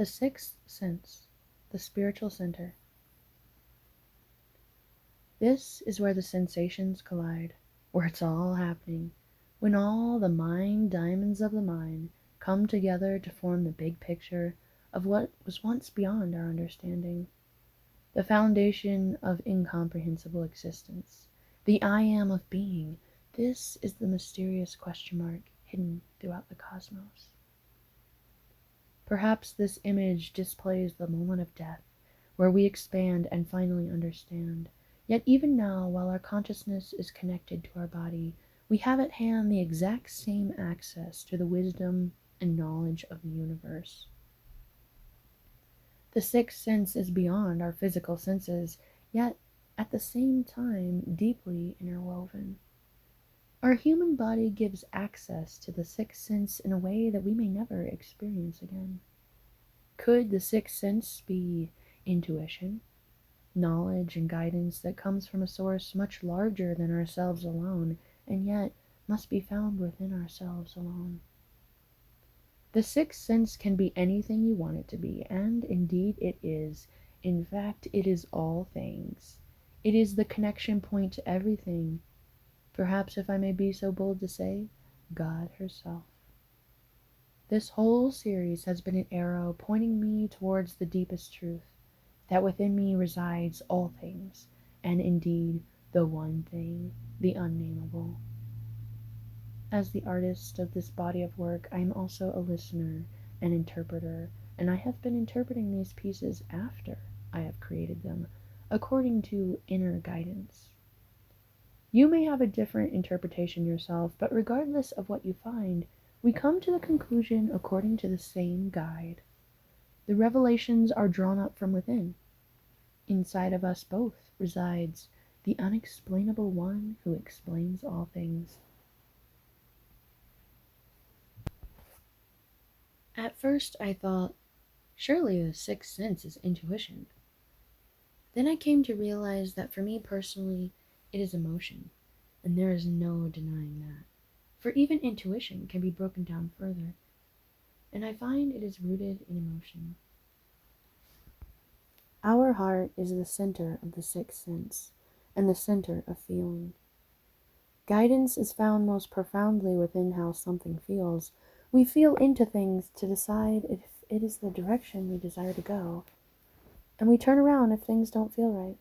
The sixth sense, the spiritual center. This is where the sensations collide, where it's all happening, when all the mind diamonds of the mind come together to form the big picture of what was once beyond our understanding, the foundation of incomprehensible existence, the I am of being. This is the mysterious question mark hidden throughout the cosmos. Perhaps this image displays the moment of death, where we expand and finally understand. Yet even now, while our consciousness is connected to our body, we have at hand the exact same access to the wisdom and knowledge of the universe. The sixth sense is beyond our physical senses, yet at the same time deeply interwoven. Our human body gives access to the sixth sense in a way that we may never experience again. Could the sixth sense be intuition, knowledge and guidance that comes from a source much larger than ourselves alone, and yet must be found within ourselves alone? The sixth sense can be anything you want it to be, and indeed it is. In fact, it is all things. It is the connection point to everything. Perhaps, if I may be so bold to say, God herself. This whole series has been an arrow pointing me towards the deepest truth, that within me resides all things, and indeed the one thing, the unnameable. As the artist of this body of work, I am also a listener, an interpreter, and I have been interpreting these pieces after I have created them, according to inner guidance. You may have a different interpretation yourself, but regardless of what you find, we come to the conclusion according to the same guide. The revelations are drawn up from within. Inside of us both resides the unexplainable one who explains all things. At first I thought, surely the sixth sense is intuition. Then I came to realize that for me personally, it is emotion, and there is no denying that. For even intuition can be broken down further, and I find it is rooted in emotion. Our heart is the center of the sixth sense, and the center of feeling. Guidance is found most profoundly within how something feels. We feel into things to decide if it is the direction we desire to go, and we turn around if things don't feel right.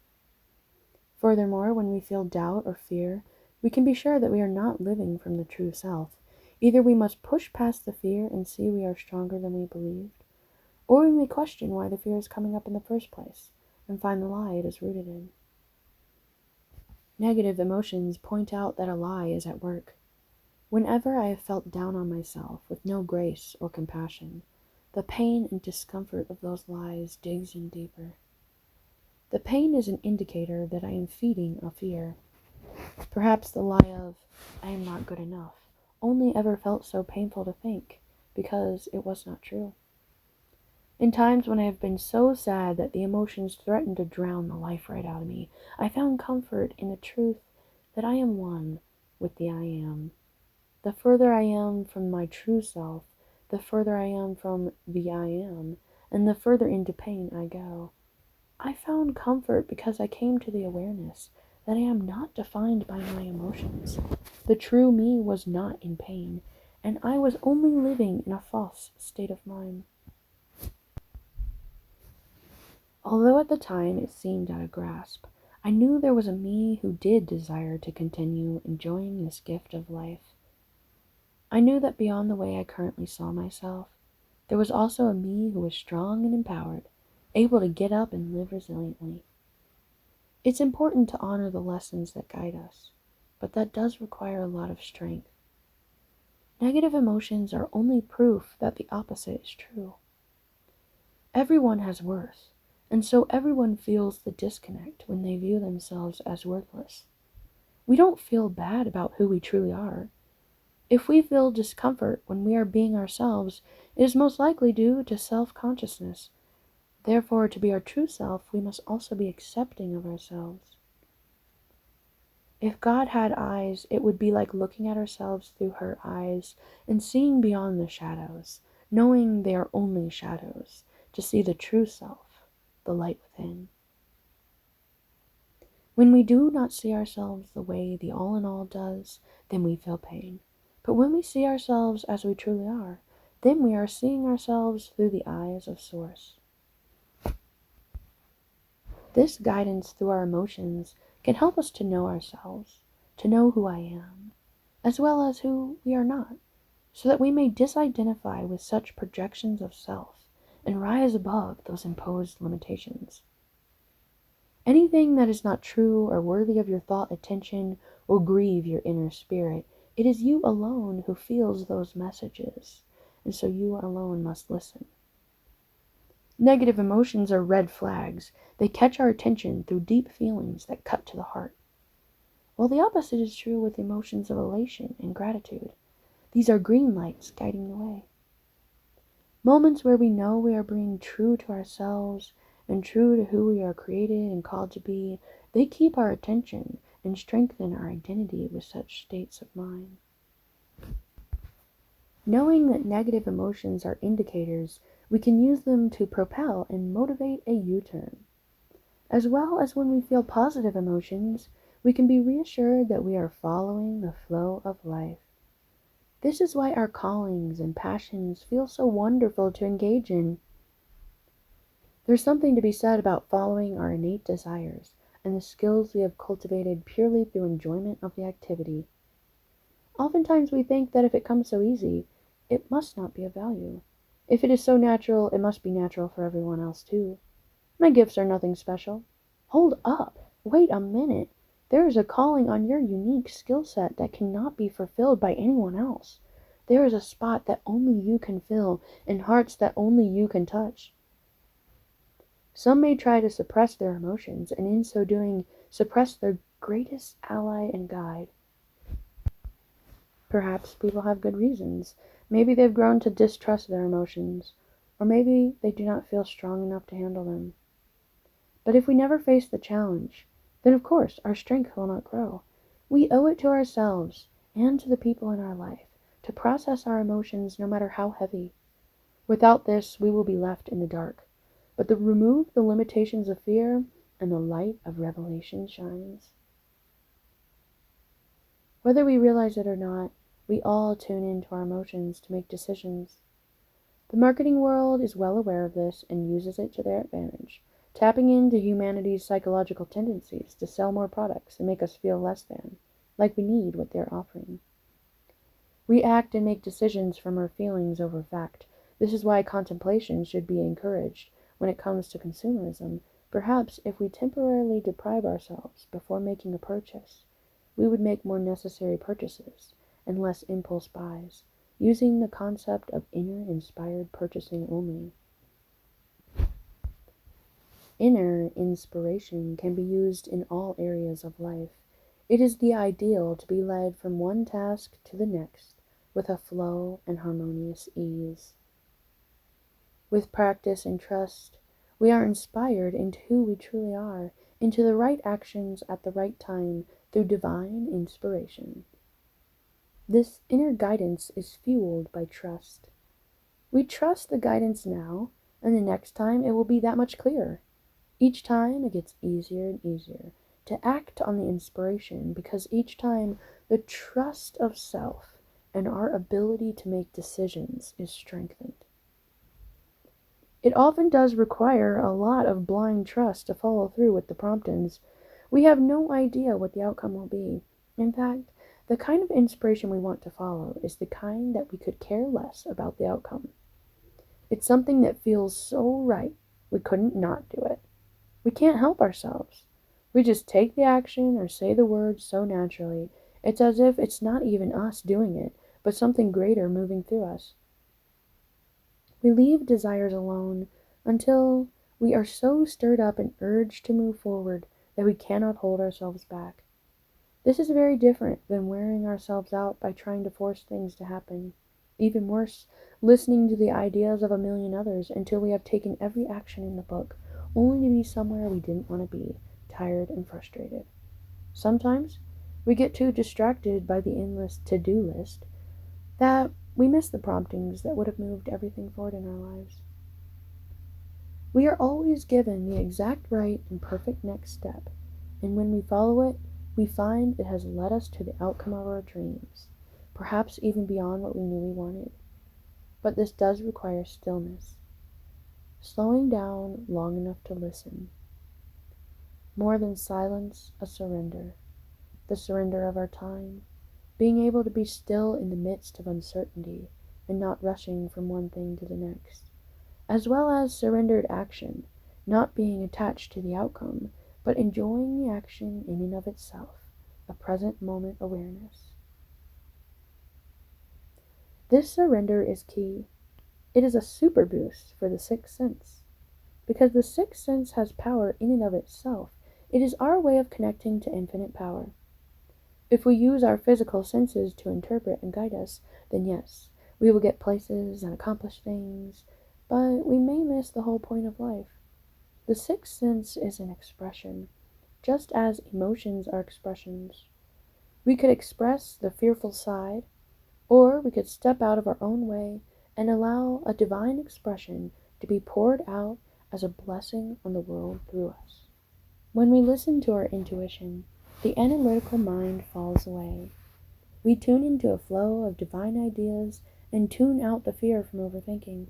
Furthermore, when we feel doubt or fear, we can be sure that we are not living from the true self. Either we must push past the fear and see we are stronger than we believed, or we may question why the fear is coming up in the first place, and find the lie it is rooted in. Negative emotions point out that a lie is at work. Whenever I have felt down on myself with no grace or compassion, the pain and discomfort of those lies digs in deeper. The pain is an indicator that I am feeding a fear. Perhaps the lie of, I am not good enough, only ever felt so painful to think, because it was not true. In times when I have been so sad that the emotions threatened to drown the life right out of me, I found comfort in the truth that I am one with the I am. The further I am from my true self, the further I am from the I am, and the further into pain I go. I found comfort because I came to the awareness that I am not defined by my emotions. The true me was not in pain, and I was only living in a false state of mind. Although at the time it seemed out of grasp, I knew there was a me who did desire to continue enjoying this gift of life. I knew that beyond the way I currently saw myself, there was also a me who was strong and empowered, able to get up and live resiliently. It's important to honor the lessons that guide us, but that does require a lot of strength. Negative emotions are only proof that the opposite is true. Everyone has worth, and so everyone feels the disconnect when they view themselves as worthless. We don't feel bad about who we truly are. If we feel discomfort when we are being ourselves, it is most likely due to self-consciousness. Therefore, to be our true self, we must also be accepting of ourselves. If God had eyes, it would be like looking at ourselves through her eyes and seeing beyond the shadows, knowing they are only shadows, to see the true self, the light within. When we do not see ourselves the way the all in all does, then we feel pain. But when we see ourselves as we truly are, then we are seeing ourselves through the eyes of Source. This guidance through our emotions can help us to know ourselves, to know who I am, as well as who we are not, so that we may disidentify with such projections of self and rise above those imposed limitations. Anything that is not true or worthy of your thought attention will grieve your inner spirit. It is you alone who feels those messages, and so you alone must listen. Negative emotions are red flags. They catch our attention through deep feelings that cut to the heart. While the opposite is true with emotions of elation and gratitude. These are green lights guiding the way. Moments where we know we are being true to ourselves and true to who we are created and called to be, they keep our attention and strengthen our identity with such states of mind. Knowing that negative emotions are indicators, we can use them to propel and motivate a U-turn. As well as when we feel positive emotions, we can be reassured that we are following the flow of life. This is why our callings and passions feel so wonderful to engage in. There's something to be said about following our innate desires and the skills we have cultivated purely through enjoyment of the activity. Oftentimes we think that if it comes so easy, it must not be of value. If it is so natural, it must be natural for everyone else too. My gifts are nothing special. Hold up! Wait a minute! There is a calling on your unique skill set that cannot be fulfilled by anyone else. There is a spot that only you can fill, and hearts that only you can touch. Some may try to suppress their emotions, and in so doing, suppress their greatest ally and guide. Perhaps people have good reasons. Maybe they've grown to distrust their emotions, or maybe they do not feel strong enough to handle them. But if we never face the challenge, then of course our strength will not grow. We owe it to ourselves and to the people in our life to process our emotions no matter how heavy. Without this, we will be left in the dark. But to remove the limitations of fear, and the light of revelation shines. Whether we realize it or not, we all tune into our emotions to make decisions. The marketing world is well aware of this and uses it to their advantage, tapping into humanity's psychological tendencies to sell more products and make us feel less than, like we need what they're offering. We act and make decisions from our feelings over fact. This is why contemplation should be encouraged when it comes to consumerism. Perhaps if we temporarily deprive ourselves before making a purchase, we would make more necessary purchases and less impulse buys, using the concept of inner inspired purchasing only. Inner inspiration can be used in all areas of life. It is the ideal to be led from one task to the next with a flow and harmonious ease. With practice and trust, we are inspired into who we truly are, into the right actions at the right time through divine inspiration. This inner guidance is fueled by trust. We trust the guidance now, and the next time it will be that much clearer. Each time it gets easier and easier to act on the inspiration because each time the trust of self and our ability to make decisions is strengthened. It often does require a lot of blind trust to follow through with the promptings. We have no idea what the outcome will be. In fact, the kind of inspiration we want to follow is the kind that we could care less about the outcome. It's something that feels so right, we couldn't not do it. We can't help ourselves. We just take the action or say the words so naturally. It's as if it's not even us doing it, but something greater moving through us. We leave desires alone until we are so stirred up and urged to move forward that we cannot hold ourselves back. This is very different than wearing ourselves out by trying to force things to happen. Even worse, listening to the ideas of a million others until we have taken every action in the book, only to be somewhere we didn't want to be, tired and frustrated. Sometimes we get too distracted by the endless to-do list that we miss the promptings that would have moved everything forward in our lives. We are always given the exact right and perfect next step, and when we follow it, we find it has led us to the outcome of our dreams, perhaps even beyond what we knew we wanted. But this does require stillness, slowing down long enough to listen. More than silence, a surrender, the surrender of our time, being able to be still in the midst of uncertainty and not rushing from one thing to the next, as well as surrendered action, not being attached to the outcome, but enjoying the action in and of itself, a present moment awareness. This surrender is key. It is a super boost for the sixth sense. Because the sixth sense has power in and of itself, it is our way of connecting to infinite power. If we use our physical senses to interpret and guide us, then yes, we will get places and accomplish things, but we may miss the whole point of life. The sixth sense is an expression, just as emotions are expressions. We could express the fearful side, or we could step out of our own way and allow a divine expression to be poured out as a blessing on the world through us. When we listen to our intuition, the analytical mind falls away. We tune into a flow of divine ideas and tune out the fear from overthinking.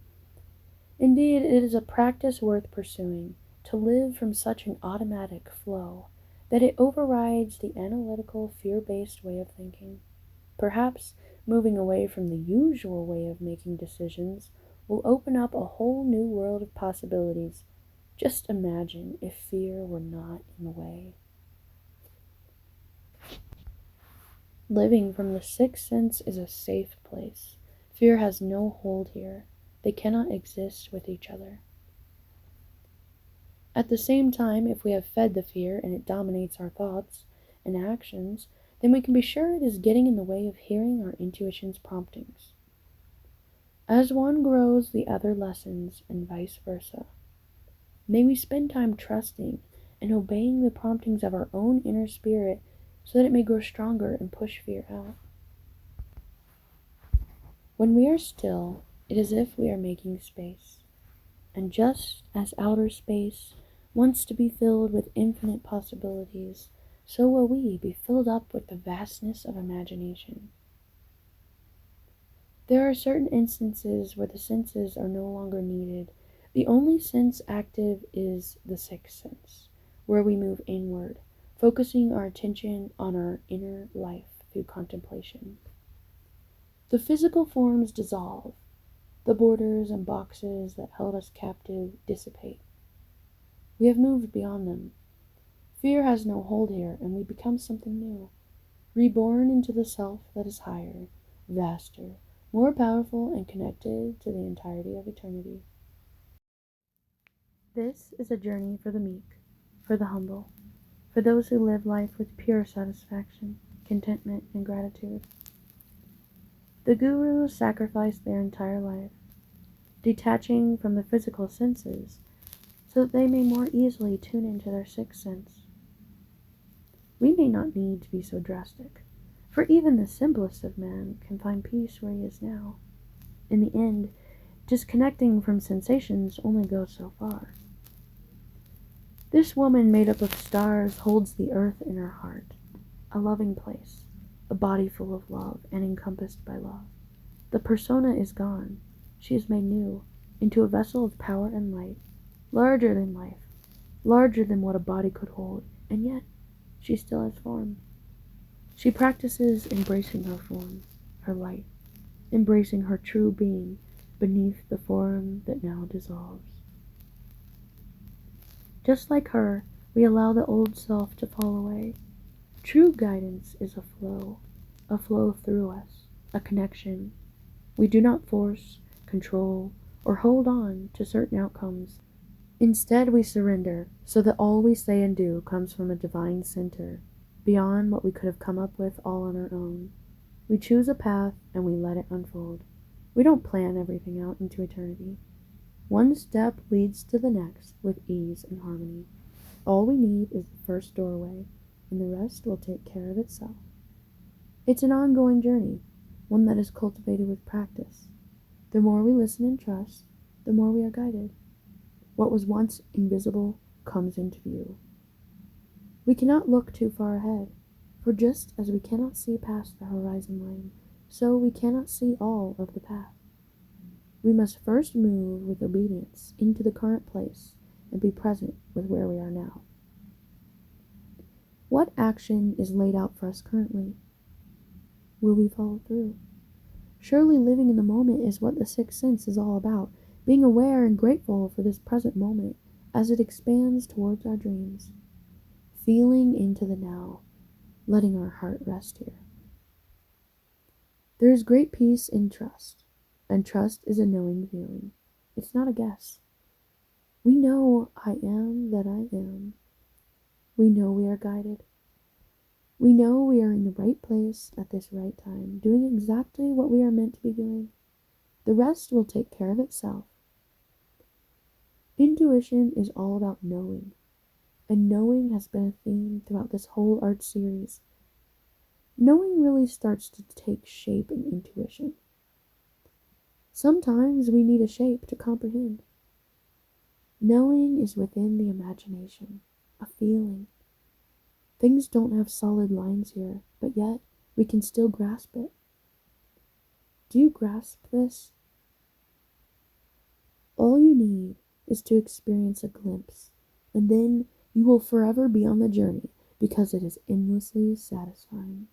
Indeed, it is a practice worth pursuing to live from such an automatic flow that it overrides the analytical, fear-based way of thinking. Perhaps moving away from the usual way of making decisions will open up a whole new world of possibilities. Just imagine if fear were not in the way. Living from the sixth sense is a safe place. Fear has no hold here. They cannot exist with each other. At the same time, if we have fed the fear and it dominates our thoughts and actions, then we can be sure it is getting in the way of hearing our intuition's promptings. As one grows, the other lessens, and vice versa. May we spend time trusting and obeying the promptings of our own inner spirit so that it may grow stronger and push fear out. When we are still, it is as if we are making space. And just as outer space wants to be filled with infinite possibilities, so will we be filled up with the vastness of imagination. There are certain instances where the senses are no longer needed. The only sense active is the sixth sense, where we move inward, focusing our attention on our inner life through contemplation. The physical forms dissolve. The borders and boxes that held us captive dissipate. We have moved beyond them. Fear has no hold here, and we become something new, reborn into the self that is higher, vaster, more powerful, and connected to the entirety of eternity. This is a journey for the meek, for the humble, for those who live life with pure satisfaction, contentment, and gratitude. The gurus sacrificed their entire life, detaching from the physical senses so that they may more easily tune into their sixth sense. We may not need to be so drastic, for even the simplest of men can find peace where he is now. In the end, disconnecting from sensations only goes so far. This woman made up of stars holds the earth in her heart, a loving place, a body full of love and encompassed by love. The persona is gone. She is made new, into a vessel of power and light, larger than life, larger than what a body could hold, and yet she still has form. She practices embracing her form, her light, embracing her true being beneath the form that now dissolves. Just like her, we allow the old self to fall away. True guidance is a flow through us, a connection. We do not force, control, or hold on to certain outcomes. Instead, we surrender so that all we say and do comes from a divine center, beyond what we could have come up with all on our own. We choose a path and we let it unfold. We don't plan everything out into eternity. One step leads to the next with ease and harmony. All we need is the first doorway, and the rest will take care of itself. It's an ongoing journey, one that is cultivated with practice. The more we listen and trust, the more we are guided. what was once invisible comes into view. We cannot look too far ahead, for just as we cannot see past the horizon line, so we cannot see all of the path. We must first move with obedience into the current place and be present with where we are now. What action is laid out for us currently? Will we follow through? Surely living in the moment is what the sixth sense is all about, being aware and grateful for this present moment as it expands towards our dreams, feeling into the now, letting our heart rest here. There is great peace in trust, and trust is a knowing feeling. It's not a guess. We know I am that I am. We know we are guided. We know we are in the right place at this right time, doing exactly what we are meant to be doing. The rest will take care of itself. Intuition is all about knowing, and knowing has been a theme throughout this whole art series. Knowing really starts to take shape in intuition. Sometimes we need a shape to comprehend. Knowing is within the imagination, a feeling. Things don't have solid lines here, but yet we can still grasp it. Do you grasp this? All you need is to experience a glimpse, and then you will forever be on the journey because it is endlessly satisfying.